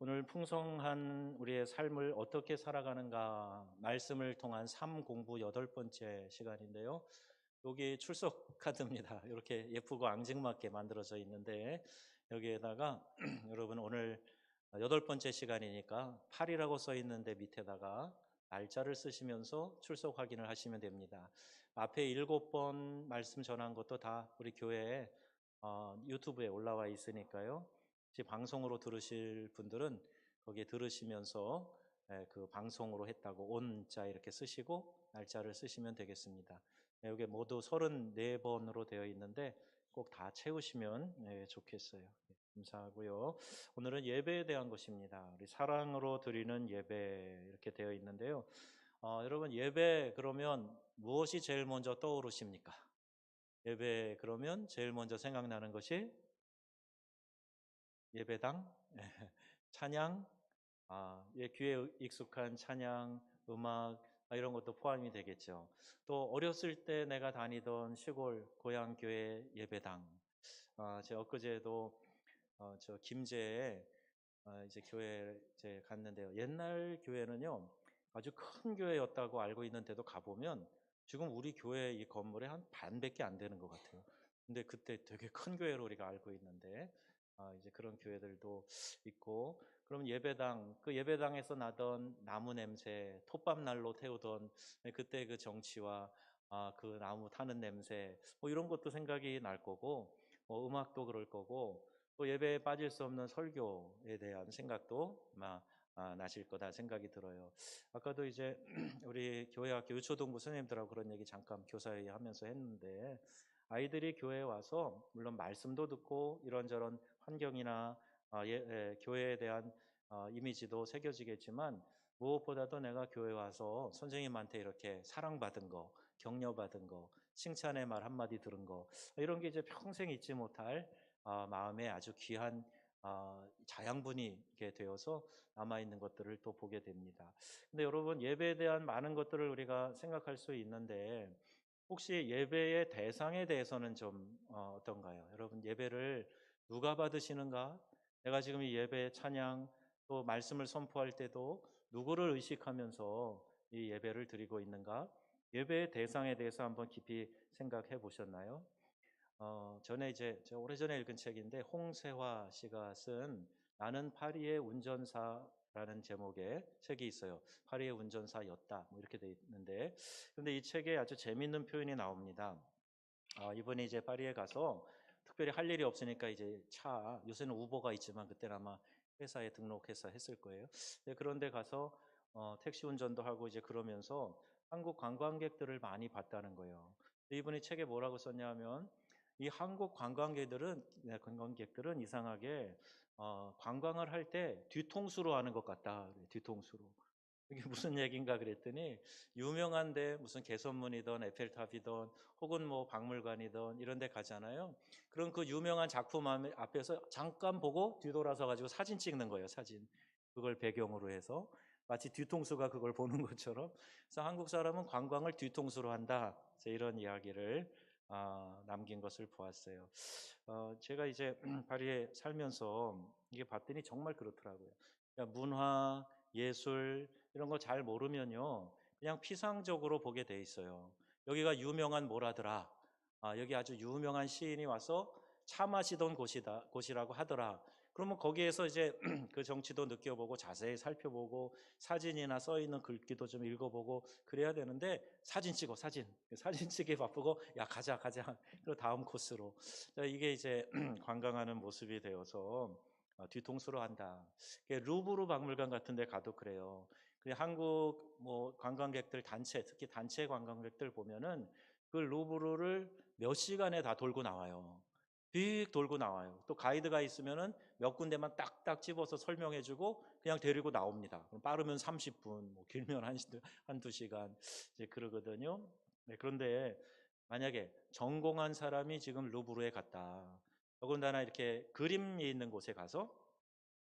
오늘 풍성한 우리의 삶을 어떻게 살아가는가 말씀을 통한 삶 공부 8번째 시간인데요. 여기 출석 카드입니다. 이렇게 예쁘고 앙증맞게 만들어져 있는데 여기에다가 여러분 오늘 8번째 시간이니까 8이라고 써 있는데 밑에다가 날짜를 쓰시면서 출석 확인을 하시면 됩니다. 앞에 7번 말씀 전한 것도 다 우리 교회에 유튜브에 올라와 있으니까요. 혹시 방송으로 들으실 분들은 거기에 들으시면서 그 방송으로 했다고 온자 이렇게 쓰시고 날짜를 쓰시면 되겠습니다. 여기 모두 34번으로 되어 있는데 꼭 다 채우시면 좋겠어요. 감사하고요. 오늘은 예배에 대한 것입니다. 우리 사랑으로 드리는 예배 이렇게 되어 있는데요. 여러분 예배 그러면 무엇이 제일 먼저 떠오르십니까? 예배 그러면 제일 먼저 생각나는 것이 예배당, 찬양, 귀에 익숙한 찬양, 음악 이런 것도 포함이 되겠죠. 또 어렸을 때 내가 다니던 시골 고향 교회 예배당, 제가 엊그제도 저 김제에 이제 교회 이제 갔는데요. 옛날 교회는요 아주 큰 교회였다고 알고 있는데도 가보면 지금 우리 교회 이 건물의 한 반밖에 안 되는 것 같아요. 근데 그때 되게 큰 교회로 우리가 알고 있는데 이제 그런 교회들도 있고, 그럼 예배당, 그 예배당에서 나던 나무 냄새, 톱밥 난로 태우던 그때 그 정치와 그 나무 타는 냄새, 뭐 이런 것도 생각이 날 거고, 뭐 음악도 그럴 거고, 또 예배에 빠질 수 없는 설교에 대한 생각도 아마 나실 거다 생각이 들어요. 아까도 이제 우리 교회학교 유초동부 선생님들하고 그런 얘기 잠깐 교사회의 하면서 했는데, 아이들이 교회에 와서 물론 말씀도 듣고 이런저런 환경이나 교회에 대한 이미지도 새겨지겠지만, 무엇보다도 내가 교회 와서 선생님한테 이렇게 사랑받은 거, 격려받은 거, 칭찬의 말 한마디 들은 거, 이런 게 이제 평생 잊지 못할 마음에 아주 귀한 자양분이 이렇게 되어서 남아있는 것들을 또 보게 됩니다. 근데 여러분 예배에 대한 많은 것들을 우리가 생각할 수 있는데, 혹시 예배의 대상에 대해서는 좀 어떤가요? 여러분 예배를 누가 받으시는가? 내가 지금 이 예배 찬양 또 말씀을 선포할 때도 누구를 의식하면서 이 예배를 드리고 있는가? 예배의 대상에 대해서 한번 깊이 생각해 보셨나요? 전에 이제 제가 오래전에 읽은 책인데 홍세화 씨가 쓴 나는 파리의 운전사라는 제목의 책이 있어요. 파리의 운전사였다 뭐 이렇게 돼 있는데, 근데 이 책에 아주 재미있는 표현이 나옵니다. 이분이 이제 파리에 가서 특별히 할 일이 없으니까 이제 요새는 우버가 있지만 그때는 아마 회사에 등록해서 했을 거예요. 그런데 가서 택시 운전도 하고 이제 그러면서 한국 관광객들을 많이 봤다는 거예요. 이분이 책에 뭐라고 썼냐면, 이 한국 관광객들은 이상하게 관광을 할 때 뒤통수로 하는 것 같다. 뒤통수로. 이게 무슨 얘기인가 그랬더니, 유명한데 무슨 개선문이든 에펠탑이든 혹은 뭐 박물관이든 이런 데 가잖아요. 그럼 그 유명한 작품 앞에서 잠깐 보고 뒤돌아서 가지고 사진 찍는 거예요. 사진. 그걸 배경으로 해서 마치 뒤통수가 그걸 보는 것처럼. 그래서 한국 사람은 관광을 뒤통수로 한다. 이런 이야기를 남긴 것을 보았어요. 제가 이제 파리에 살면서 이게 봤더니 정말 그렇더라고요. 그러니까 문화, 예술 이런 거 잘 모르면요 그냥 피상적으로 보게 돼 있어요. 여기가 유명한 뭐라더라, 여기 아주 유명한 시인이 와서 차 마시던 곳이라고 하더라. 그러면 거기에서 이제 그 정치도 느껴보고 자세히 살펴보고 사진이나 써 있는 글귀도 좀 읽어보고 그래야 되는데, 사진 찍어 사진 찍기 바쁘고, 야 가자 그리고 다음 코스로. 이게 이제 관광하는 모습이 되어서 뒤통수로 한다. 루브르 박물관 같은 데 가도 그래요. 한국 뭐 관광객들 단체, 특히 단체 관광객들 보면은 그 루브르를 몇 시간에 다 돌고 나와요. 빅 돌고 나와요. 또 가이드가 있으면은 몇 군데만 딱딱 집어서 설명해주고 그냥 데리고 나옵니다. 그럼 빠르면 30분, 뭐 길면 한두 시간 이제 그러거든요. 그런데 만약에 전공한 사람이 지금 루브르에 갔다. 더군다나 이렇게 그림이 있는 곳에 가서,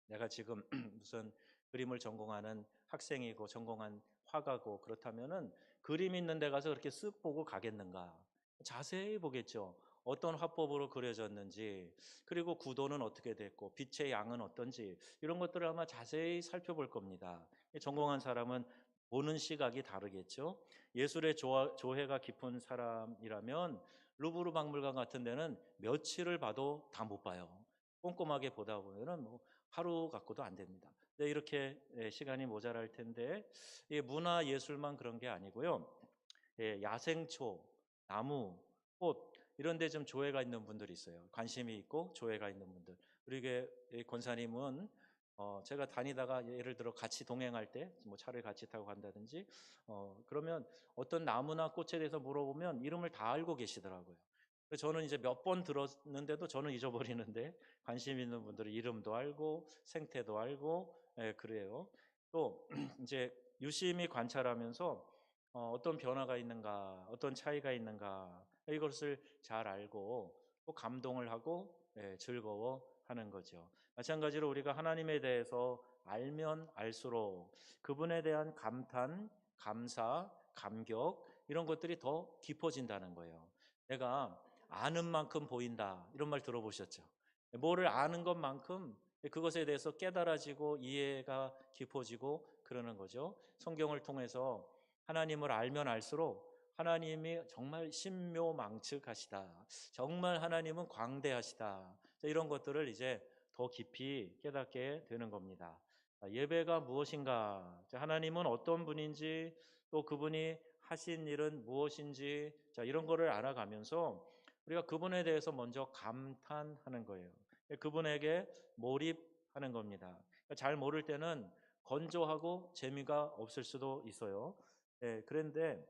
내가 지금 무슨 그림을 전공하는 학생이고 전공한 화가고 그렇다면은 그림 있는 데 가서 그렇게 쓱 보고 가겠는가? 자세히 보겠죠. 어떤 화법으로 그려졌는지, 그리고 구도는 어떻게 됐고 빛의 양은 어떤지 이런 것들을 아마 자세히 살펴볼 겁니다. 전공한 사람은 보는 시각이 다르겠죠. 예술의 조회가 깊은 사람이라면 루브르 박물관 같은 데는 며칠을 봐도 다 못 봐요. 꼼꼼하게 보다 보면은 뭐 하루 갖고도 안 됩니다. 네, 이렇게 시간이 모자랄 텐데, 문화 예술만 그런 게 아니고요. 야생초, 나무, 꽃 이런 데 좀 조예가 있는 분들이 있어요. 관심이 있고 조예가 있는 분들. 그리고 이 권사님은 제가 다니다가 예를 들어 같이 동행할 때 뭐 차를 같이 타고 간다든지 그러면 어떤 나무나 꽃에 대해서 물어보면 이름을 다 알고 계시더라고요. 그래서 저는 이제 몇 번 들었는데도 저는 잊어버리는데 관심 있는 분들은 이름도 알고 생태도 알고 그래요. 또 이제 유심히 관찰하면서 어떤 변화가 있는가, 어떤 차이가 있는가 이것을 잘 알고 또 감동을 하고 즐거워하는 거죠. 마찬가지로 우리가 하나님에 대해서 알면 알수록 그분에 대한 감탄, 감사, 감격 이런 것들이 더 깊어진다는 거예요. 내가 아는 만큼 보인다 이런 말 들어보셨죠? 뭐를 아는 것만큼 그것에 대해서 깨달아지고 이해가 깊어지고 그러는 거죠. 성경을 통해서 하나님을 알면 알수록 하나님이 정말 신묘망측하시다. 정말 하나님은 광대하시다. 이런 것들을 이제 더 깊이 깨닫게 되는 겁니다. 예배가 무엇인가? 하나님은 어떤 분인지 또 그분이 하신 일은 무엇인지 이런 거를 알아가면서 우리가 그분에 대해서 먼저 감탄하는 거예요. 그분에게 몰입하는 겁니다. 잘 모를 때는 건조하고 재미가 없을 수도 있어요. 그런데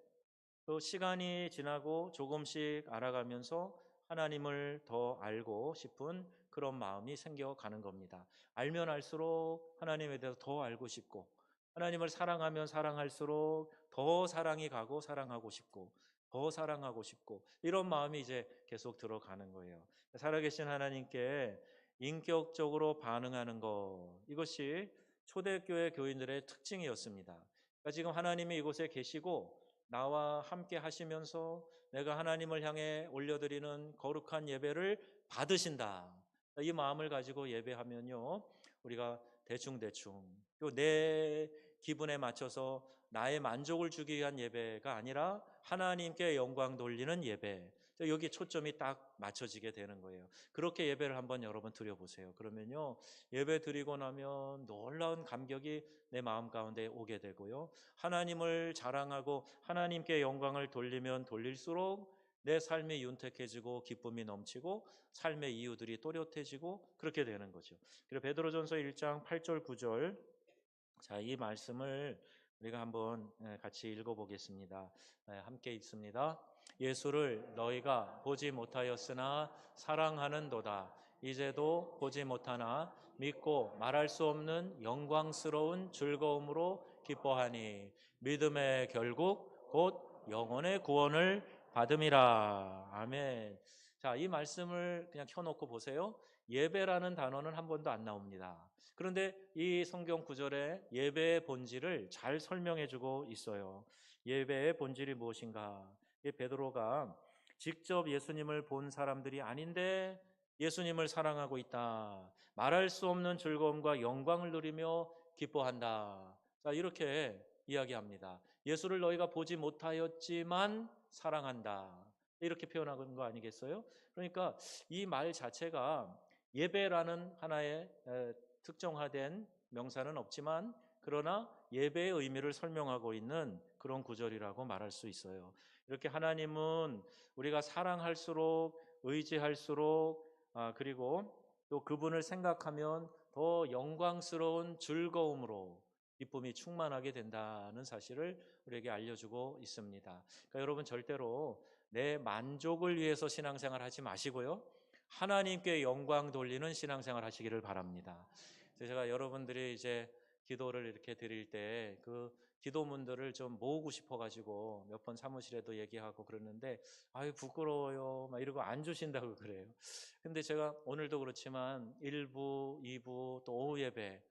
또 시간이 지나고 조금씩 알아가면서 하나님을 더 알고 싶은 그런 마음이 생겨가는 겁니다. 알면 알수록 하나님에 대해서 더 알고 싶고, 하나님을 사랑하면 사랑할수록 더 사랑이 가고 사랑하고 싶고, 더 사랑하고 싶고, 이런 마음이 이제 계속 들어가는 거예요. 살아계신 하나님께 인격적으로 반응하는 것, 이것이 초대교회 교인들의 특징이었습니다. 그러니까 지금 하나님이 이곳에 계시고 나와 함께 하시면서 내가 하나님을 향해 올려드리는 거룩한 예배를 받으신다. 이 마음을 가지고 예배하면요. 우리가 대충대충 또 내 기분에 맞춰서 나의 만족을 주기 위한 예배가 아니라 하나님께 영광 돌리는 예배. 여기 초점이 딱 맞춰지게 되는 거예요. 그렇게 예배를 한번 여러분 드려보세요. 그러면요. 예배 드리고 나면 놀라운 감격이 내 마음 가운데 오게 되고요. 하나님을 자랑하고 하나님께 영광을 돌리면 돌릴수록 내 삶이 윤택해지고 기쁨이 넘치고 삶의 이유들이 또렷해지고 그렇게 되는 거죠. 그리고 베드로전서 1장 8절 9절 이 말씀을 우리가 한번 같이 읽어보겠습니다. 함께 읽습니다. 예수를 너희가 보지 못하였으나 사랑하는도다. 이제도 보지 못하나 믿고 말할 수 없는 영광스러운 즐거움으로 기뻐하니 믿음의 결국 곧 영혼의 구원을 받음이라. 아멘. 자, 이 말씀을 그냥 켜놓고 보세요. 예배라는 단어는 한 번도 안 나옵니다. 그런데 이 성경 구절에 예배의 본질을 잘 설명해 주고 있어요. 예배의 본질이 무엇인가? 베드로가 직접 예수님을 본 사람들이 아닌데 예수님을 사랑하고 있다. 말할 수 없는 즐거움과 영광을 누리며 기뻐한다. 자, 이렇게 이야기합니다. 예수를 너희가 보지 못하였지만 사랑한다. 이렇게 표현하는 거 아니겠어요? 그러니까 이 말 자체가 예배라는 하나의 특정화된 명사는 없지만 그러나 예배의 의미를 설명하고 있는 그런 구절이라고 말할 수 있어요. 이렇게 하나님은 우리가 사랑할수록 의지할수록 그리고 또 그분을 생각하면 더 영광스러운 즐거움으로 기쁨이 충만하게 된다는 사실을 우리에게 알려주고 있습니다. 그러니까 여러분 절대로 내 만족을 위해서 신앙생활 하지 마시고요. 하나님께 영광 돌리는 신앙생활 하시기를 바랍니다. 제가 여러분들이 이제 기도를 이렇게 드릴 때 그 기도문들을 좀 모으고 싶어가지고 몇 번 사무실에도 얘기하고 그러는데 아유 부끄러워요 막 이러고 안 주신다고 그래요. 근데 제가 오늘도 그렇지만 1부, 2부 또 오후 예배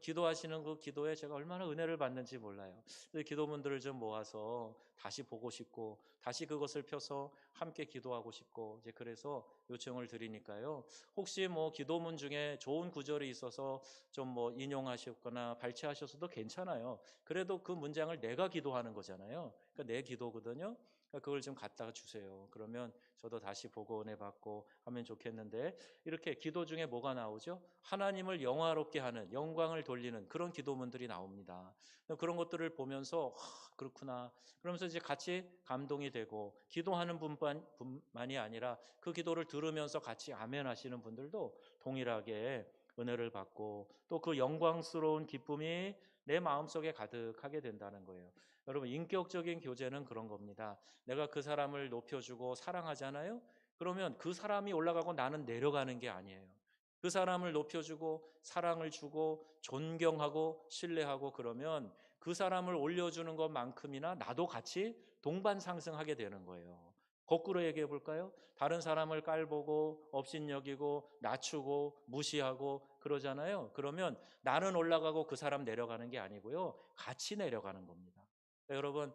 기도하시는 그 기도에 제가 얼마나 은혜를 받는지 몰라요. 그래서 기도문들을 좀 모아서 다시 보고 싶고 다시 그것을 펴서 함께 기도하고 싶고 이제 그래서 요청을 드리니까요. 혹시 뭐 기도문 중에 좋은 구절이 있어서 좀 뭐 인용하셨거나 발췌하셔서도 괜찮아요. 그래도 그 문장을 내가 기도하는 거잖아요. 그러니까 내 기도거든요. 그러니까 그걸 좀 갖다가 주세요. 그러면 저도 다시 보고 은혜 받고 하면 좋겠는데 이렇게 기도 중에 뭐가 나오죠? 하나님을 영화롭게 하는 영광을 돌리는 그런 기도문들이 나옵니다. 그런 것들을 보면서 그렇구나. 그러면서 이제 같이 감동이 되고 기도하는 분만이 아니라 그 기도를 들으면서 같이 아멘 하시는 분들도 동일하게 은혜를 받고 또 그 영광스러운 기쁨이 내 마음속에 가득하게 된다는 거예요. 여러분 인격적인 교제는 그런 겁니다. 내가 그 사람을 높여주고 사랑하잖아요. 그러면 그 사람이 올라가고 나는 내려가는 게 아니에요. 그 사람을 높여주고 사랑을 주고 존경하고 신뢰하고 그러면 그 사람을 올려주는 것만큼이나 나도 같이 동반 상승하게 되는 거예요. 거꾸로 얘기해 볼까요? 다른 사람을 깔보고 업신여기고 낮추고 무시하고 그러잖아요. 그러면 나는 올라가고 그 사람 내려가는 게 아니고요. 같이 내려가는 겁니다. 여러분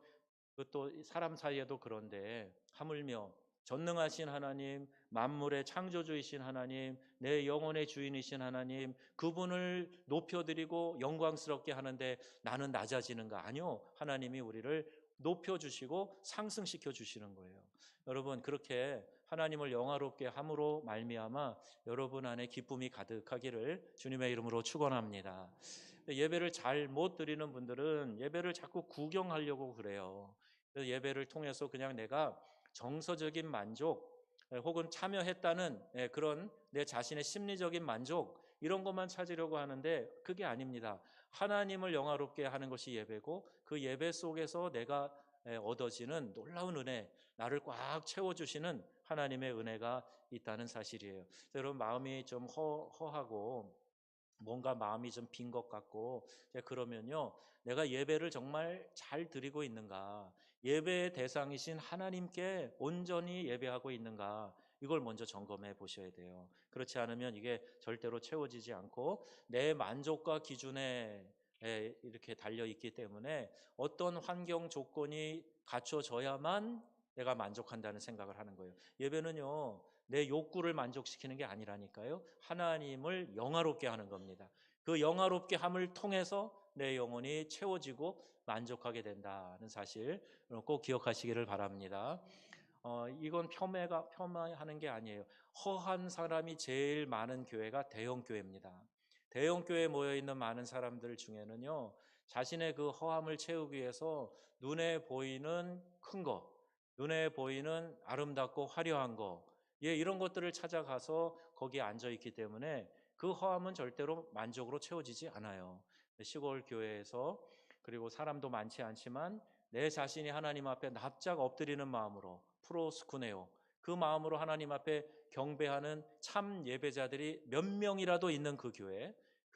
그또 사람 사이에도 그런데 하물며 전능하신 하나님, 만물의 창조주이신 하나님, 내 영혼의 주인이신 하나님, 그분을 높여드리고 영광스럽게 하는데 나는 낮아지는가? 아니요. 하나님이 우리를 높여주시고 상승시켜 주시는 거예요. 여러분 그렇게 하나님을 영화롭게 함으로 말미암아 여러분 안에 기쁨이 가득하기를 주님의 이름으로 축원합니다. 예배를 잘 못 드리는 분들은 예배를 자꾸 구경하려고 그래요. 그래서 예배를 통해서 그냥 내가 정서적인 만족 혹은 참여했다는 그런 내 자신의 심리적인 만족 이런 것만 찾으려고 하는데 그게 아닙니다. 하나님을 영화롭게 하는 것이 예배고 그 예배 속에서 내가 얻어지는 놀라운 은혜, 나를 꽉 채워주시는 하나님의 은혜가 있다는 사실이에요. 여러분 마음이 좀 허하고 뭔가 마음이 좀 빈 것 같고 그러면요 내가 예배를 정말 잘 드리고 있는가 예배의 대상이신 하나님께 온전히 예배하고 있는가 이걸 먼저 점검해 보셔야 돼요. 그렇지 않으면 이게 절대로 채워지지 않고 내 만족과 기준에 이렇게 달려 있기 때문에 어떤 환경 조건이 갖춰져야만 내가 만족한다는 생각을 하는 거예요. 예배는요 내 욕구를 만족시키는 게 아니라니까요. 하나님을 영화롭게 하는 겁니다. 그 영화롭게 함을 통해서 내 영혼이 채워지고 만족하게 된다는 사실 꼭 기억하시기를 바랍니다. 이건 폄하하는 게 아니에요. 허한 사람이 제일 많은 교회가 대형 교회입니다. 대형 교회에 모여 있는 많은 사람들 중에는요, 자신의 그 허함을 채우기 위해서 눈에 보이는 큰 거, 눈에 보이는 아름답고 화려한 거, 예, 이런 것들을 찾아가서 거기에 앉아 있기 때문에 그 허함은 절대로 만족으로 채워지지 않아요. 시골 교회에서 그리고 사람도 많지 않지만 내 자신이 하나님 앞에 납작 엎드리는 마음으로 프로스쿠네오 그 마음으로 하나님 앞에 경배하는 참 예배자들이 몇 명이라도 있는 그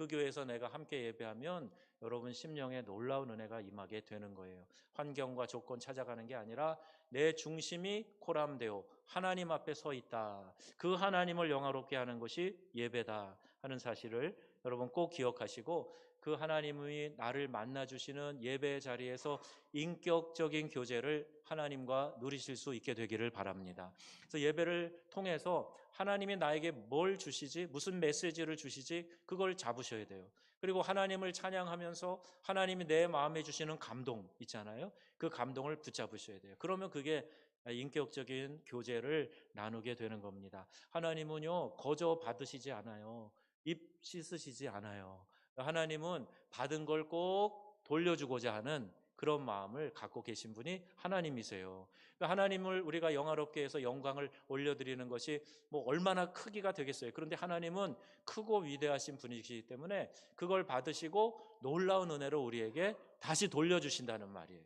교회에서 내가 함께 예배하면 여러분 심령에 놀라운 은혜가 임하게 되는 거예요. 환경과 조건 찾아가는 게 아니라 내 중심이 코람데오 하나님 앞에 서 있다. 그 하나님을 영화롭게 하는 것이 예배다 하는 사실을 여러분 꼭 기억하시고 그 하나님이 나를 만나 주시는 예배 자리에서 인격적인 교제를 하나님과 누리실 수 있게 되기를 바랍니다. 그래서 예배를 통해서 하나님이 나에게 뭘 주시지, 무슨 메시지를 주시지, 그걸 잡으셔야 돼요. 그리고 하나님을 찬양하면서 하나님이 내 마음에 주시는 감동 있잖아요. 그 감동을 붙잡으셔야 돼요. 그러면 그게 인격적인 교제를 나누게 되는 겁니다. 하나님은요, 거저 받으시지 않아요. 입 씻으시지 않아요. 하나님은 받은 걸 꼭 돌려주고자 하는 그런 마음을 갖고 계신 분이 하나님이세요. 하나님을 우리가 영화롭게 해서 영광을 올려드리는 것이 뭐 얼마나 크기가 되겠어요. 그런데 하나님은 크고 위대하신 분이시기 때문에 그걸 받으시고 놀라운 은혜로 우리에게 다시 돌려주신다는 말이에요.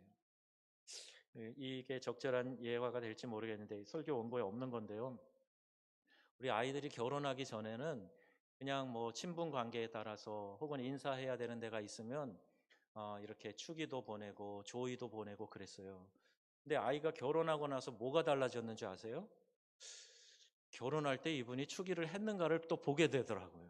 이게 적절한 예화가 될지 모르겠는데 설교 원고에 없는 건데요. 우리 아이들이 결혼하기 전에는 그냥 뭐 친분 관계에 따라서 혹은 인사해야 되는 데가 있으면 이렇게 축의도 보내고 조의도 보내고 그랬어요. 근데 아이가 결혼하고 나서 뭐가 달라졌는지 아세요? 결혼할 때 이분이 축의를 했는가를 또 보게 되더라고요.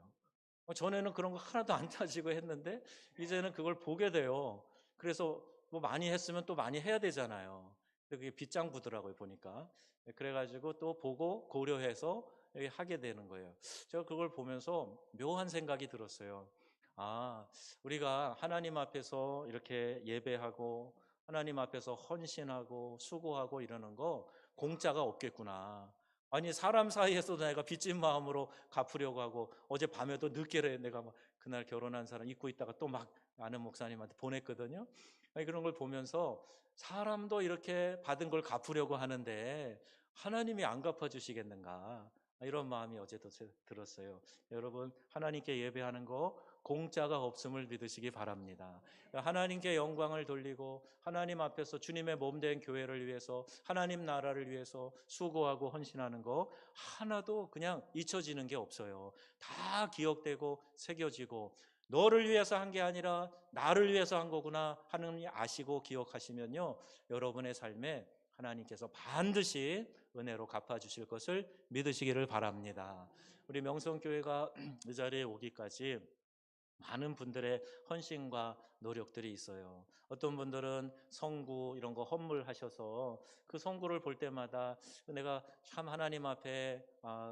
전에는 그런 거 하나도 안 따지고 했는데 이제는 그걸 보게 돼요. 그래서 뭐 많이 했으면 또 많이 해야 되잖아요. 그게 빗장구더라고요, 보니까. 그래가지고 또 보고 고려해서 하게 되는 거예요. 제가 그걸 보면서 묘한 생각이 들었어요. 아, 우리가 하나님 앞에서 이렇게 예배하고 하나님 앞에서 헌신하고 수고하고 이러는 거 공짜가 없겠구나. 아니, 사람 사이에서도 내가 빚진 마음으로 갚으려고 하고, 어제 밤에도 늦게 내가 막 그날 결혼한 사람 잊고 있다가 또 막 아는 목사님한테 보냈거든요. 아니, 그런 걸 보면서 사람도 이렇게 받은 걸 갚으려고 하는데 하나님이 안 갚아주시겠는가, 이런 마음이 어제도 들었어요. 여러분, 하나님께 예배하는 거 공짜가 없음을 믿으시기 바랍니다. 하나님께 영광을 돌리고 하나님 앞에서 주님의 몸된 교회를 위해서, 하나님 나라를 위해서 수고하고 헌신하는 거 하나도 그냥 잊혀지는 게 없어요. 다 기억되고 새겨지고, 너를 위해서 한 게 아니라 나를 위해서 한 거구나 하느님 아시고 기억하시면요, 여러분의 삶에 하나님께서 반드시 은혜로 갚아주실 것을 믿으시기를 바랍니다. 우리 명성교회가 이 자리에 오기까지 많은 분들의 헌신과 노력들이 있어요. 어떤 분들은 성구 이런 거 헌물하셔서 그 성구를 볼 때마다 내가 참 하나님 앞에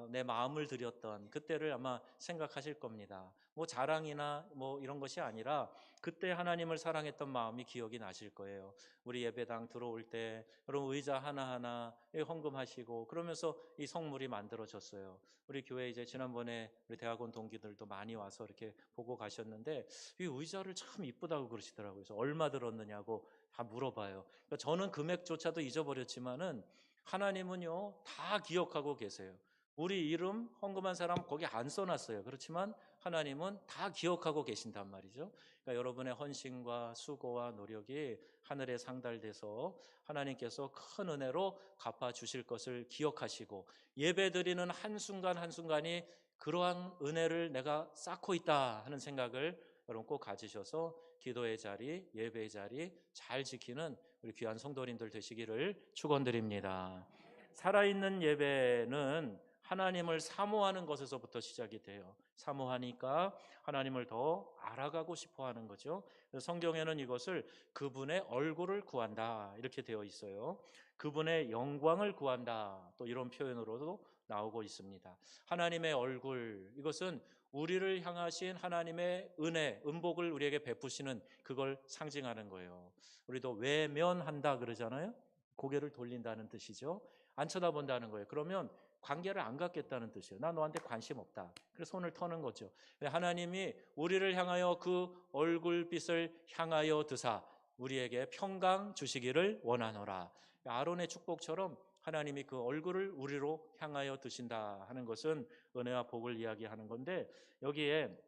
내 마음을 드렸던 그때를 아마 생각하실 겁니다. 뭐 자랑이나 뭐 이런 것이 아니라 그때 하나님을 사랑했던 마음이 기억이 나실 거예요. 우리 예배당 들어올 때 여러분 의자 하나하나 헌금하시고 그러면서 이 성물이 만들어졌어요. 우리 교회 이제 지난번에 우리 대학원 동기들도 많이 와서 이렇게 보고 가셨는데 이 의자를 참 이쁘다고 그러시더라고요. 그래서 얼마 들었느냐고 다 물어봐요. 그러니까 저는 금액조차도 잊어버렸지만은 하나님은요 다 기억하고 계세요. 우리 이름 헌금한 사람 거기 안 써놨어요. 그렇지만 하나님은 다 기억하고 계신단 말이죠. 그러니까 여러분의 헌신과 수고와 노력이 하늘에 상달돼서 하나님께서 큰 은혜로 갚아주실 것을 기억하시고, 예배드리는 한순간 한순간이 그러한 은혜를 내가 쌓고 있다 하는 생각을 여러분 꼭 가지셔서 기도의 자리, 예배의 자리 잘 지키는 우리 귀한 성도님들 되시기를 축원드립니다. 살아있는 예배는 하나님을 사모하는 것에서부터 시작이 돼요. 사모하니까 하나님을 더 알아가고 싶어 하는 거죠. 성경에는 이것을 그분의 얼굴을 구한다 이렇게 되어 있어요. 그분의 영광을 구한다 또 이런 표현으로도 나오고 있습니다. 하나님의 얼굴, 이것은 우리를 향하신 하나님의 은혜, 은복을 우리에게 베푸시는 그걸 상징하는 거예요. 우리도 외면한다 그러잖아요. 고개를 돌린다는 뜻이죠. 안 쳐다본다는 거예요. 그러면 관계를 안 갖겠다는 뜻이에요. 나 너한테 관심 없다. 그래서 손을 터는 거죠. 하나님이 우리를 향하여 그 얼굴빛을 향하여 드사 우리에게 평강 주시기를 원하노라. 아론의 축복처럼 하나님이 그 얼굴을 우리로 향하여 드신다 하는 것은 은혜와 복을 이야기하는 건데, 여기에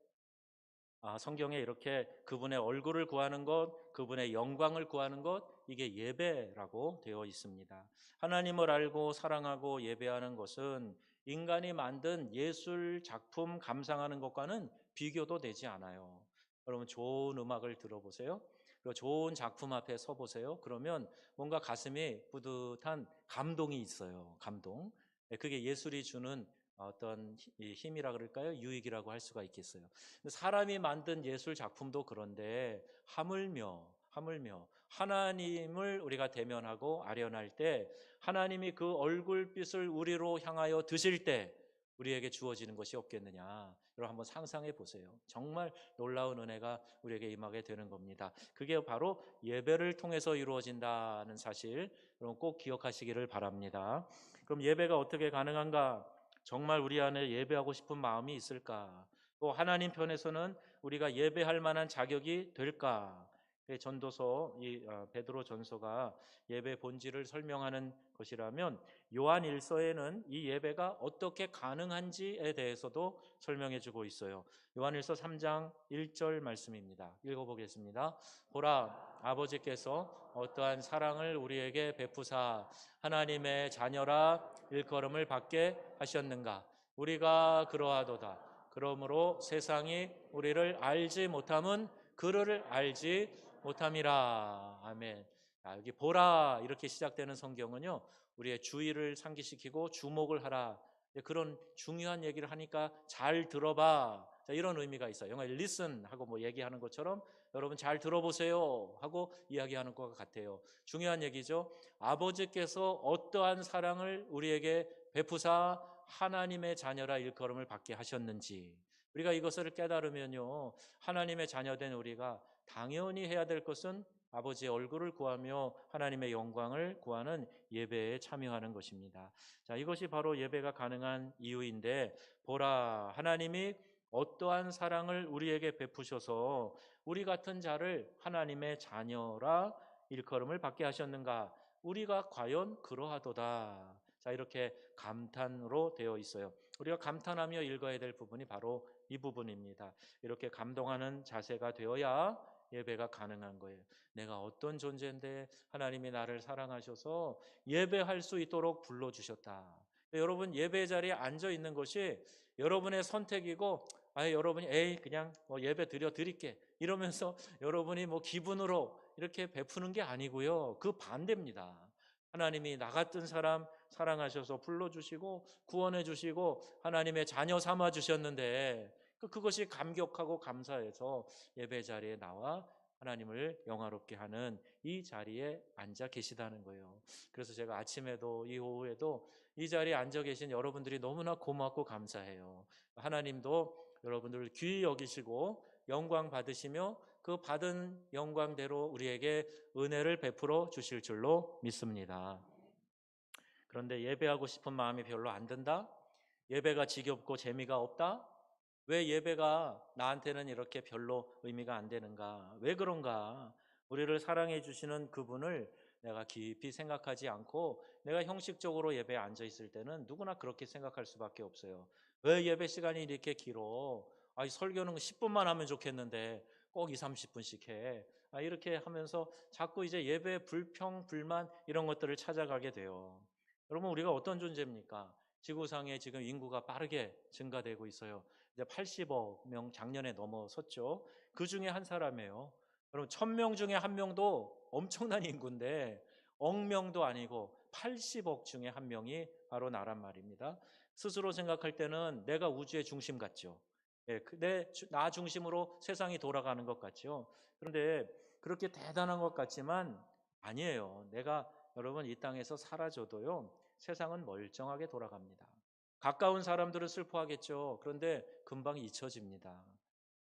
성경에 이렇게 그분의 얼굴을 구하는 것, 그분의 영광을 구하는 것, 이게 예배라고 되어 있습니다. 하나님을 알고 사랑하고 예배하는 것은 인간이 만든 예술 작품 감상하는 것과는 비교도 되지 않아요. 여러분 좋은 음악을 들어보세요. 그리고 좋은 작품 앞에 서보세요. 그러면 뭔가 가슴이 뿌듯한 감동이 있어요. 감동. 그게 예술이 주는 어떤 힘이라 그럴까요? 유익이라고 할 수가 있겠어요. 사람이 만든 예술 작품도 그런데 하물며 하나님을 우리가 대면하고 아련할 때, 하나님이 그 얼굴빛을 우리로 향하여 드실 때 우리에게 주어지는 것이 없겠느냐. 여러분 한번 상상해 보세요. 정말 놀라운 은혜가 우리에게 임하게 되는 겁니다. 그게 바로 예배를 통해서 이루어진다는 사실 여러분 꼭 기억하시기를 바랍니다. 그럼 예배가 어떻게 가능한가? 정말 우리 안에 예배하고 싶은 마음이 있을까? 또 하나님 편에서는 우리가 예배할 만한 자격이 될까? 전도서, 이 베드로 전서가 예배 본질을 설명하는 것이라면 요한 1서에는 이 예배가 어떻게 가능한지에 대해서도 설명해 주고 있어요. 요한 1서 3장 1절 말씀입니다. 읽어보겠습니다. 보라, 아버지께서 어떠한 사랑을 우리에게 베푸사 하나님의 자녀라 일컬음을 받게 하셨는가? 우리가 그러하도다. 그러므로 세상이 우리를 알지 못함은 그를 알지 못함이라. 아멘. 여기 보라 이렇게 시작되는 성경은요, 우리의 주의를 상기시키고 주목을 하라, 그런 중요한 얘기를 하니까 잘 들어봐 자, 이런 의미가 있어요. 영어에 listen 하고 뭐 얘기하는 것처럼 여러분 잘 들어보세요 하고 이야기하는 것과 같아요. 중요한 얘기죠. 아버지께서 어떠한 사랑을 우리에게 베푸사 하나님의 자녀라 일컬음을 받게 하셨는지 우리가 이것을 깨달으면요, 하나님의 자녀된 우리가 당연히 해야 될 것은 아버지의 얼굴을 구하며 하나님의 영광을 구하는 예배에 참여하는 것입니다. 자, 이것이 바로 예배가 가능한 이유인데, 보라, 하나님이 어떠한 사랑을 우리에게 베푸셔서 우리 같은 자를 하나님의 자녀라 일컬음을 받게 하셨는가? 우리가 과연 그러하도다. 자, 이렇게 감탄으로 되어 있어요. 우리가 감탄하며 읽어야 될 부분이 바로 이 부분입니다. 이렇게 감동하는 자세가 되어야 예배가 가능한 거예요. 내가 어떤 존재인데 하나님이 나를 사랑하셔서 예배할 수 있도록 불러주셨다. 여러분, 예배 자리에 앉아 있는 것이 여러분의 선택이고, 여러분이 그냥 뭐 예배 드릴게 이러면서 여러분이 뭐 기분으로 이렇게 베푸는 게 아니고요. 그 반대입니다. 하나님이 나 같은 사람 사랑하셔서 불러주시고 구원해 주시고 하나님의 자녀 삼아 주셨는데, 그것이 감격하고 감사해서 예배 자리에 나와 하나님을 영화롭게 하는 이 자리에 앉아 계시다는 거예요. 그래서 제가 아침에도 이 오후에도 이 자리에 앉아 계신 여러분들이 너무나 고맙고 감사해요. 하나님도 여러분들을 귀히 여기시고 영광 받으시며 그 받은 영광대로 우리에게 은혜를 베풀어 주실 줄로 믿습니다. 그런데 예배하고 싶은 마음이 별로 안 든다? 예배가 지겹고 재미가 없다? 왜 예배가 나한테는 이렇게 별로 의미가 안 되는가? 왜 그런가? 우리를 사랑해 주시는 그분을 내가 깊이 생각하지 않고 내가 형식적으로 예배에 앉아 있을 때는 누구나 그렇게 생각할 수밖에 없어요. 왜 예배 시간이 이렇게 길어? 설교는 10분만 하면 좋겠는데 꼭 2, 30분씩 해. 이렇게 하면서 자꾸 이제 예배 불평, 불만 이런 것들을 찾아가게 돼요. 여러분, 우리가 어떤 존재입니까? 지구상에 지금 인구가 빠르게 증가되고 있어요. 이제 80억 명 작년에 넘어섰죠. 그 중에 한 사람이에요. 여러분, 1000명 중에 한 명도 엄청난 인구인데 억명도 아니고 80억 중에 한 명이 바로 나란 말입니다. 스스로 생각할 때는 내가 우주의 중심 같죠. 나 중심으로 세상이 돌아가는 것 같죠. 그런데 그렇게 대단한 것 같지만 아니에요. 내가 여러분 이 땅에서 사라져도요, 세상은 멀쩡하게 돌아갑니다. 가까운 사람들은 슬퍼하겠죠. 그런데 금방 잊혀집니다.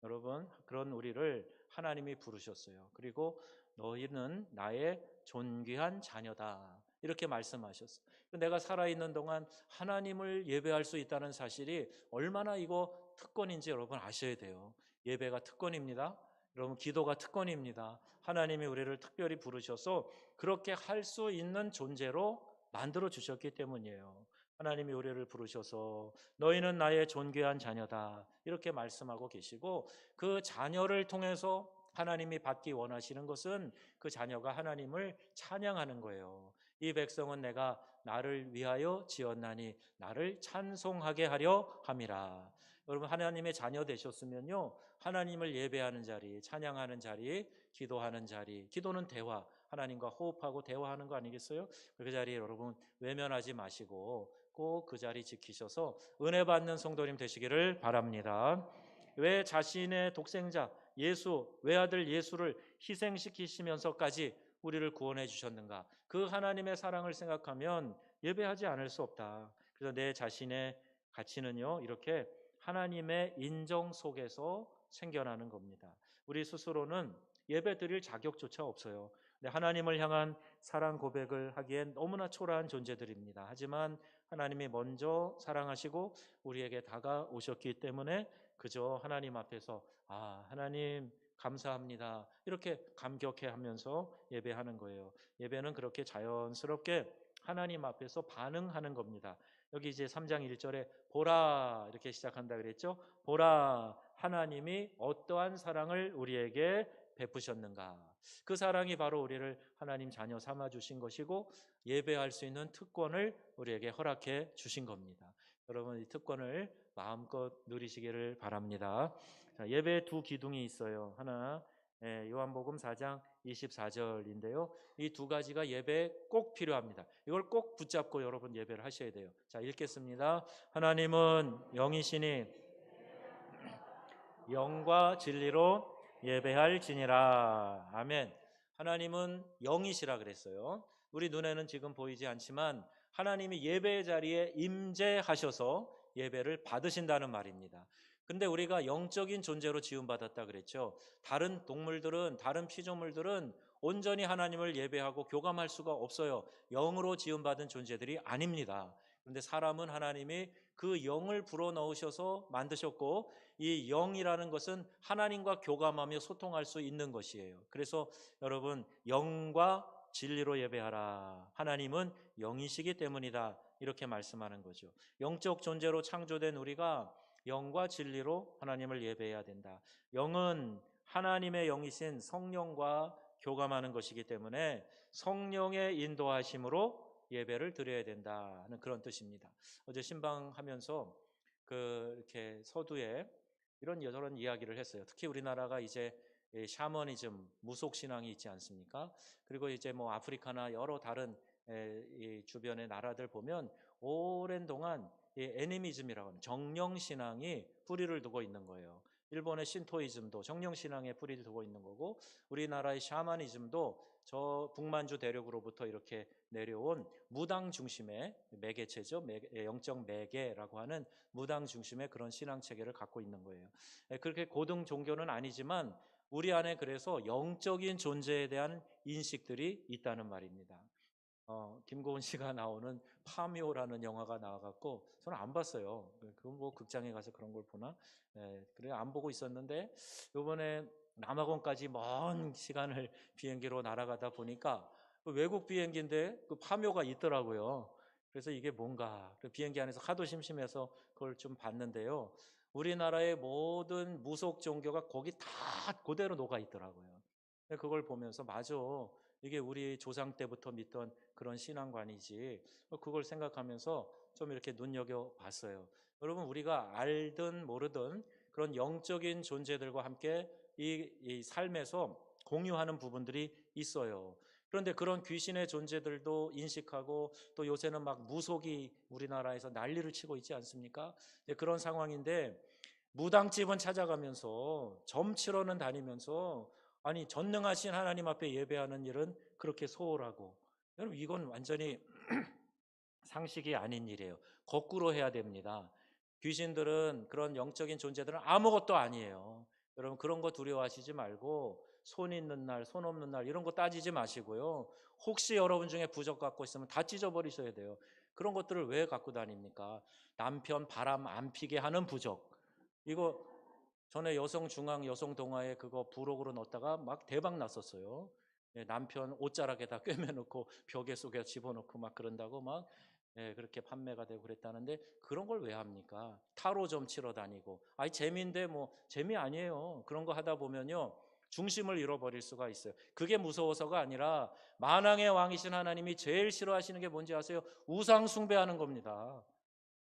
여러분, 그런 우리를 하나님이 부르셨어요. 그리고 너희는 나의 존귀한 자녀다, 이렇게 말씀하셨어요. 내가 살아있는 동안 하나님을 예배할 수 있다는 사실이 얼마나 이거 특권인지 여러분 아셔야 돼요. 예배가 특권입니다. 여러분, 기도가 특권입니다. 하나님이 우리를 특별히 부르셔서 그렇게 할 수 있는 존재로 만들어 주셨기 때문이에요. 하나님이 우리를 부르셔서 너희는 나의 존귀한 자녀다, 이렇게 말씀하고 계시고, 그 자녀를 통해서 하나님이 받기 원하시는 것은 그 자녀가 하나님을 찬양하는 거예요. 이 백성은 내가 나를 위하여 지었나니 나를 찬송하게 하려 함이라. 여러분, 하나님의 자녀 되셨으면요, 하나님을 예배하는 자리, 찬양하는 자리, 기도하는 자리, 기도는 대화, 하나님과 호흡하고 대화하는 거 아니겠어요? 그 자리에 여러분 외면하지 마시고 꼭 그 자리 지키셔서 은혜 받는 성도님 되시기를 바랍니다. 왜 자신의 독생자 예수, 외아들 예수를 희생시키시면서까지 우리를 구원해 주셨는가? 그 하나님의 사랑을 생각하면 예배하지 않을 수 없다. 그래서 내 자신의 가치는요, 이렇게 하나님의 인정 속에서 생겨나는 겁니다. 우리 스스로는 예배 드릴 자격조차 없어요. 하나님을 향한 사랑 고백을 하기엔 너무나 초라한 존재들입니다. 하지만 하나님이 먼저 사랑하시고 우리에게 다가오셨기 때문에 그저 하나님 앞에서 하나님 감사합니다, 이렇게 감격해 하면서 예배하는 거예요. 예배는 그렇게 자연스럽게 하나님 앞에서 반응하는 겁니다. 여기 이제 3장 1절에 보라 이렇게 시작한다 그랬죠. 보라, 하나님이 어떠한 사랑을 우리에게 베푸셨는가. 그 사랑이 바로 우리를 하나님 자녀 삼아 주신 것이고 예배할 수 있는 특권을 우리에게 허락해 주신 겁니다. 여러분, 이 특권을 마음껏 누리시기를 바랍니다. 자, 예배에 두 기둥이 있어요. 하나, 요한복음 4장 24절인데요. 이 두 가지가 예배에 꼭 필요합니다. 이걸 꼭 붙잡고 여러분 예배를 하셔야 돼요. 자, 읽겠습니다. 하나님은 영이시니 영과 진리로 예배할지니라. 아멘. 하나님은 영이시라 그랬어요. 우리 눈에는 지금 보이지 않지만 하나님이 예배의 자리에 임재하셔서 예배를 받으신다는 말입니다. 근데 우리가 영적인 존재로 지음받았다 그랬죠. 다른 동물들은, 다른 피조물들은 온전히 하나님을 예배하고 교감할 수가 없어요. 영으로 지음받은 존재들이 아닙니다. 그런데 사람은 하나님이 그 영을 불어넣으셔서 만드셨고, 이 영이라는 것은 하나님과 교감하며 소통할 수 있는 것이에요. 그래서 여러분, 영과 진리로 예배하라. 하나님은 영이시기 때문이다. 이렇게 말씀하는 거죠. 영적 존재로 창조된 우리가 영과 진리로 하나님을 예배해야 된다. 영은 하나님의 영이신 성령과 교감하는 것이기 때문에 성령의 인도하심으로 예배를 드려야 된다는 그런 뜻입니다. 어제 신방하면서 이렇게 서두에 이런 여러 이야기를 했어요. 특히 우리나라가 이제 샤머니즘, 무속 신앙이 있지 않습니까? 그리고 이제 뭐 아프리카나 여러 다른 이 주변의 나라들 보면 오랜 동안 이 애니미즘이라고 하는 정령 신앙이 뿌리를 두고 있는 거예요. 일본의 신토이즘도 정령 신앙에 뿌리를 두고 있는 거고, 우리나라의 샤머니즘도 저 북만주 대륙으로부터 이렇게 내려온 무당 중심의 매개체죠. 영적 매개라고 하는 무당 중심의 그런 신앙 체계를 갖고 있는 거예요. 그렇게 고등 종교는 아니지만 우리 안에 그래서 영적인 존재에 대한 인식들이 있다는 말입니다. 김고은 씨가 나오는 파묘라는 영화가 나와갖고 저는 안 봤어요. 그건 뭐 극장에 가서 그런 걸 보나? 그래 안 보고 있었는데 이번에 남아공까지 먼 시간을 비행기로 날아가다 보니까 그 외국 비행기인데 그 파묘가 있더라고요. 그래서 이게 뭔가 그 비행기 안에서 하도 심심해서 그걸 좀 봤는데요. 우리나라의 모든 무속 종교가 거기 다 그대로 녹아 있더라고요. 그걸 보면서 맞아. 이게 우리 조상 때부터 믿던 그런 신앙관이지. 그걸 생각하면서 좀 이렇게 눈여겨 봤어요. 여러분, 우리가 알든 모르든 그런 영적인 존재들과 함께 이 삶에서 공유하는 부분들이 있어요. 그런데 그런 귀신의 존재들도 인식하고, 또 요새는 막 무속이 우리나라에서 난리를 치고 있지 않습니까? 그런 상황인데 무당집은 찾아가면서 점치러는 다니면서 아니 전능하신 하나님 앞에 예배하는 일은 그렇게 소홀하고, 여러분 이건 완전히 상식이 아닌 일이에요. 거꾸로 해야 됩니다. 귀신들은, 그런 영적인 존재들은 아무것도 아니에요. 여러분 그런 거 두려워하시지 말고 손 있는 날, 손 없는 날 이런 거 따지지 마시고요. 혹시 여러분 중에 부적 갖고 있으면 다 찢어버리셔야 돼요. 그런 것들을 왜 갖고 다닙니까? 남편 바람 안 피게 하는 부적. 이거 전에 여성 중앙 여성 동화에 그거 부록으로 넣었다가 막 대박 났었어요. 남편 옷자락에다 꿰매놓고 벽에 속에 집어넣고 막 그런다고 막 그렇게 판매가 되고 그랬다는데, 그런 걸 왜 합니까? 타로 좀 치러 다니고, 아니 재미인데 뭐 재미 아니에요. 그런 거 하다 보면요 중심을 잃어버릴 수가 있어요. 그게 무서워서가 아니라 만왕의 왕이신 하나님이 제일 싫어하시는 게 뭔지 아세요? 우상 숭배하는 겁니다.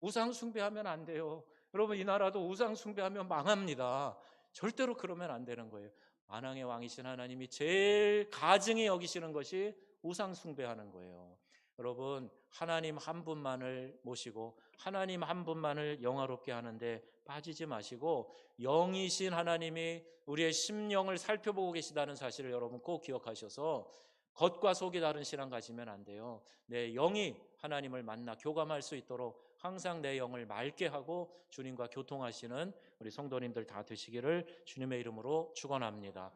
우상 숭배하면 안 돼요. 여러분 이 나라도 우상 숭배하면 망합니다. 절대로 그러면 안 되는 거예요. 만왕의 왕이신 하나님이 제일 가증히 여기시는 것이 우상 숭배하는 거예요. 여러분 하나님 한 분만을 모시고 하나님 한 분만을 영화롭게 하는데 빠지지 마시고, 영이신 하나님이 우리의 심령을 살펴보고 계시다는 사실을 여러분 꼭 기억하셔서 겉과 속이 다른 신앙 가지면 안 돼요. 내 영이 하나님을 만나 교감할 수 있도록 항상 내 영을 맑게 하고 주님과 교통하시는 우리 성도님들 다 되시기를 주님의 이름으로 축원합니다.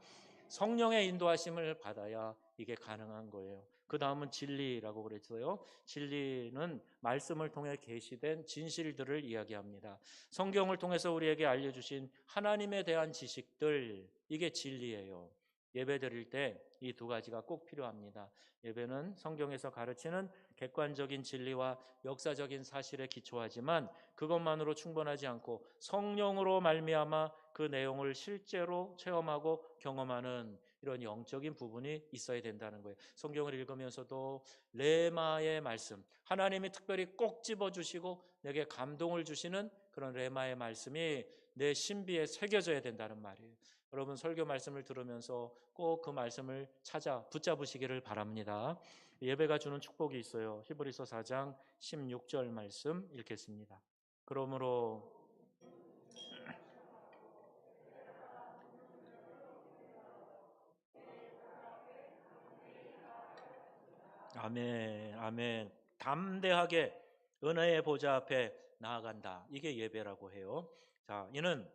성령의 인도하심을 받아야 이게 가능한 거예요. 그 다음은 진리라고 그랬어요. 진리는 말씀을 통해 계시된 진실들을 이야기합니다. 성경을 통해서 우리에게 알려주신 하나님에 대한 지식들, 이게 진리예요. 예배 드릴 때 이 두 가지가 꼭 필요합니다. 예배는 성경에서 가르치는 객관적인 진리와 역사적인 사실에 기초하지만 그것만으로 충분하지 않고 성령으로 말미암아 그 내용을 실제로 체험하고 경험하는 이런 영적인 부분이 있어야 된다는 거예요. 성경을 읽으면서도 레마의 말씀, 하나님이 특별히 꼭 집어주시고 내게 감동을 주시는 그런 레마의 말씀이 내 신비에 새겨져야 된다는 말이에요. 여러분 설교 말씀을 들으면서 꼭 그 말씀을 찾아 붙잡으시기를 바랍니다. 예배가 주는 축복이 있어요. 히브리서 4장 16절 말씀 읽겠습니다. 그러므로 아멘, 아멘. 담대하게 은혜의 보좌 앞에 나아간다. 이게 예배라고 해요. 자, 이는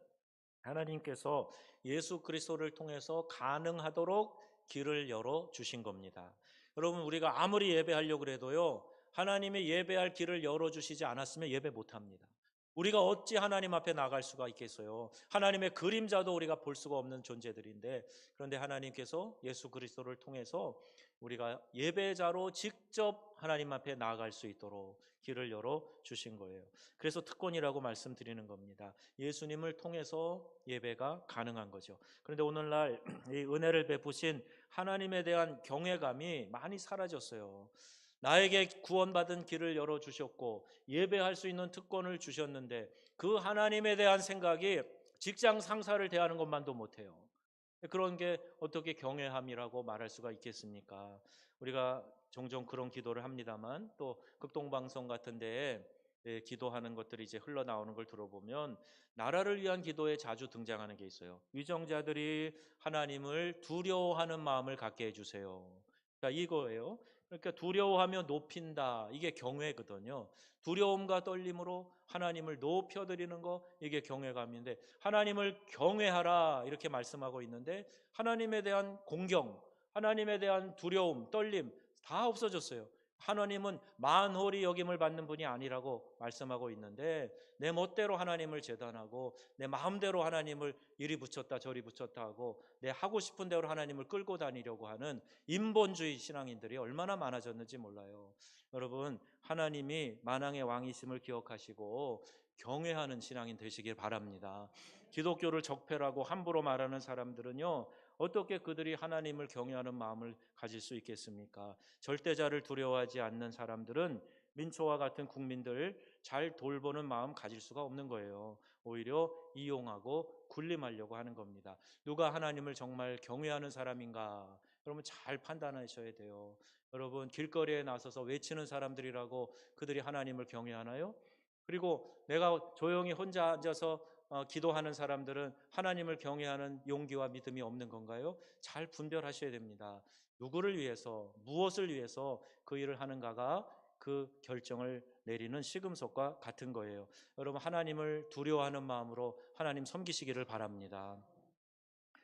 하나님께서 예수 그리스도를 통해서 가능하도록 길을 열어 주신 겁니다. 여러분, 우리가 아무리 예배하려고 그래도요, 하나님의 예배할 길을 열어 주시지 않았으면 예배 못 합니다. 우리가 어찌 하나님 앞에 나갈 수가 있겠어요? 하나님의 그림자도 우리가 볼 수가 없는 존재들인데, 그런데 하나님께서 예수 그리스도를 통해서 우리가 예배자로 직접 하나님 앞에 나아갈 수 있도록 길을 열어 주신 거예요. 그래서 특권이라고 말씀드리는 겁니다. 예수님을 통해서 예배가 가능한 거죠. 그런데 오늘날 이 은혜를 베푸신 하나님에 대한 경외감이 많이 사라졌어요. 나에게 구원받은 길을 열어주셨고 예배할 수 있는 특권을 주셨는데 그 하나님에 대한 생각이 직장 상사를 대하는 것만도 못해요. 그런 게 어떻게 경외함이라고 말할 수가 있겠습니까? 우리가 종종 그런 기도를 합니다만 또 극동방송 같은 데에 기도하는 것들이 이제 흘러나오는 걸 들어보면 나라를 위한 기도에 자주 등장하는 게 있어요. 위정자들이 하나님을 두려워하는 마음을 갖게 해주세요. 자, 이거예요. 그러니까 두려워하며 높인다. 이게 경외거든요. 두려움과 떨림으로 하나님을 높여드리는 거 이게 경외감인데 하나님을 경외하라 이렇게 말씀하고 있는데 하나님에 대한 공경, 하나님에 대한 두려움, 떨림 다 없어졌어요. 하나님은 만홀히 여김을 받는 분이 아니라고 말씀하고 있는데 내 멋대로 하나님을 재단하고 내 마음대로 하나님을 이리 붙였다 저리 붙였다 하고 내 하고 싶은 대로 하나님을 끌고 다니려고 하는 인본주의 신앙인들이 얼마나 많아졌는지 몰라요. 여러분 하나님이 만왕의 왕이심을 기억하시고 경외하는 신앙인 되시길 바랍니다. 기독교를 적폐라고 함부로 말하는 사람들은요 어떻게 그들이 하나님을 경외하는 마음을 가질 수 있겠습니까? 절대자를 두려워하지 않는 사람들은 민초와 같은 국민들 잘 돌보는 마음 가질 수가 없는 거예요. 오히려 이용하고 군림하려고 하는 겁니다. 누가 하나님을 정말 경외하는 사람인가? 여러분 잘 판단하셔야 돼요. 여러분 길거리에 나서서 외치는 사람들이라고 그들이 하나님을 경외하나요? 그리고 내가 조용히 혼자 앉아서 기도하는 사람들은 하나님을 경외하는 용기와 믿음이 없는 건가요? 잘 분별하셔야 됩니다. 누구를 위해서, 무엇을 위해서 그 일을 하는가가 그 결정을 내리는 시금석과 같은 거예요. 여러분 하나님을 두려워하는 마음으로 하나님 섬기시기를 바랍니다.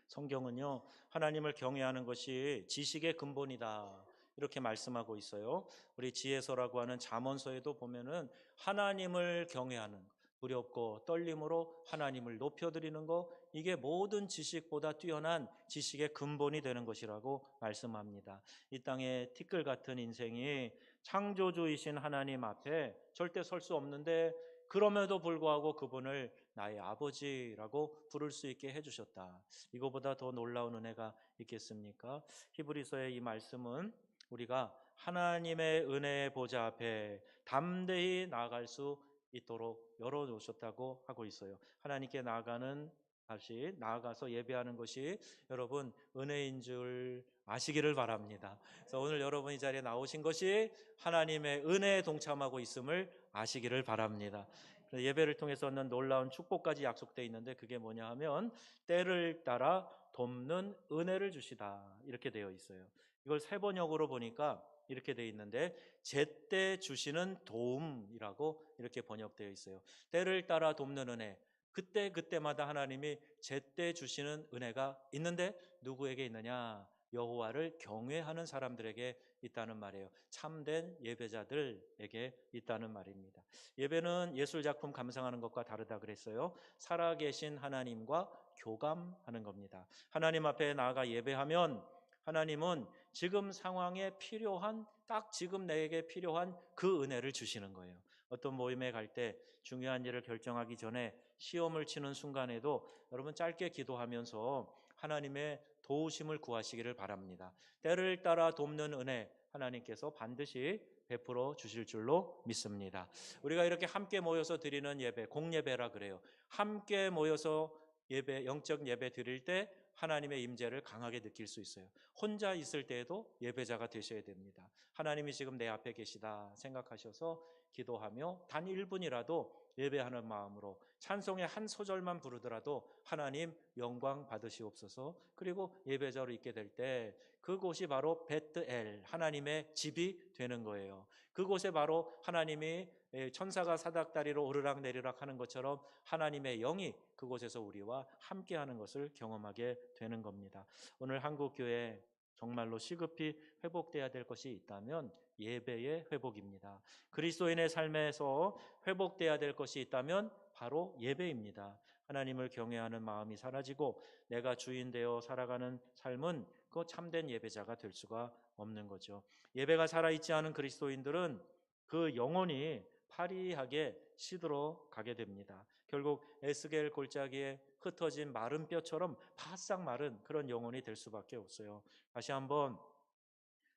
성경은요 하나님을 경외하는 것이 지식의 근본이다 이렇게 말씀하고 있어요. 우리 지혜서라고 하는 잠언서에도 보면은 하나님을 경외하는 두렵고 떨림으로 하나님을 높여드리는 것 이게 모든 지식보다 뛰어난 지식의 근본이 되는 것이라고 말씀합니다. 이 땅에 티끌 같은 인생이 창조주이신 하나님 앞에 절대 설 수 없는데 그럼에도 불구하고 그분을 나의 아버지라고 부를 수 있게 해주셨다. 이거보다 더 놀라운 은혜가 있겠습니까? 히브리서의 이 말씀은 우리가 하나님의 은혜의 보좌 앞에 담대히 나아갈 수 있도록 열어놓으셨다고 하고 있어요. 하나님께 나아가는 다시 나아가서 예배하는 것이 여러분 은혜인 줄 아시기를 바랍니다. 그래서 오늘 여러분 이 자리에 나오신 것이 하나님의 은혜에 동참하고 있음을 아시기를 바랍니다. 예배를 통해서 얻는 놀라운 축복까지 약속되어 있는데 그게 뭐냐 하면 때를 따라 돕는 은혜를 주시다 이렇게 되어 있어요. 이걸 세번역으로 보니까 이렇게 되어 있는데 제때 주시는 도움이라고 이렇게 번역되어 있어요. 때를 따라 돕는 은혜 그때 그때마다 하나님이 제때 주시는 은혜가 있는데 누구에게 있느냐? 여호와를 경외하는 사람들에게 있다는 말이에요. 참된 예배자들에게 있다는 말입니다. 예배는 예술작품 감상하는 것과 다르다 그랬어요. 살아계신 하나님과 교감하는 겁니다. 하나님 앞에 나아가 예배하면 하나님은 지금 상황에 필요한 딱 지금 내게 필요한 그 은혜를 주시는 거예요. 어떤 모임에 갈 때 중요한 일을 결정하기 전에 시험을 치는 순간에도 여러분 짧게 기도하면서 하나님의 도우심을 구하시기를 바랍니다. 때를 따라 돕는 은혜 하나님께서 반드시 베풀어 주실 줄로 믿습니다. 우리가 이렇게 함께 모여서 드리는 예배, 공예배라 그래요. 함께 모여서 예배, 영적 예배 드릴 때 하나님의 임재를 강하게 느낄 수 있어요. 혼자 있을 때에도 예배자가 되셔야 됩니다. 하나님이 지금 내 앞에 계시다 생각하셔서 기도하며 단 1분이라도 예배하는 마음으로 찬송의 한 소절만 부르더라도 하나님 영광 받으시옵소서. 그리고 예배자로 있게 될 때 그곳이 바로 베트엘, 하나님의 집이 되는 거예요. 그곳에 바로 하나님이 천사가 사닥다리로 오르락 내리락 하는 것처럼 하나님의 영이 그곳에서 우리와 함께하는 것을 경험하게 되는 겁니다. 오늘 한국교회 정말로 시급히 회복돼야 될 것이 있다면 예배의 회복입니다. 그리스도인의 삶에서 회복돼야 될 것이 있다면 바로 예배입니다. 하나님을 경외하는 마음이 사라지고 내가 주인 되어 살아가는 삶은 그 참된 예배자가 될 수가 없는 거죠. 예배가 살아있지 않은 그리스도인들은 그 영혼이 파리하게 시들어 가게 됩니다. 결국 에스겔 골짜기에 흩어진 마른 뼈처럼 바싹 마른 그런 영혼이 될 수밖에 없어요. 다시 한번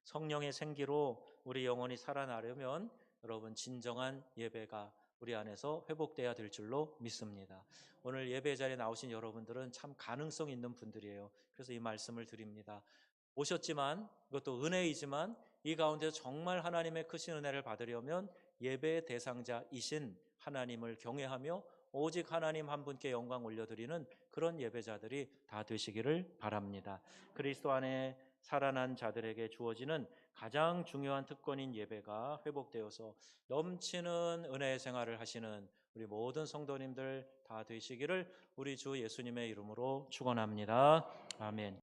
성령의 생기로 우리 영혼이 살아나려면 여러분 진정한 예배가 우리 안에서 회복돼야 될 줄로 믿습니다. 오늘 예배 자리에 나오신 여러분들은 참 가능성 있는 분들이에요. 그래서 이 말씀을 드립니다. 오셨지만 이것도 은혜이지만 이 가운데서 정말 하나님의 크신 은혜를 받으려면 예배의 대상자이신 하나님을 경외하며 오직 하나님 한 분께 영광 올려드리는 그런 예배자들이 다 되시기를 바랍니다. 그리스도 안에 살아난 자들에게 주어지는 가장 중요한 특권인 예배가 회복되어서 넘치는 은혜의 생활을 하시는 우리 모든 성도님들 다 되시기를 우리 주 예수님의 이름으로 축원합니다. 아멘.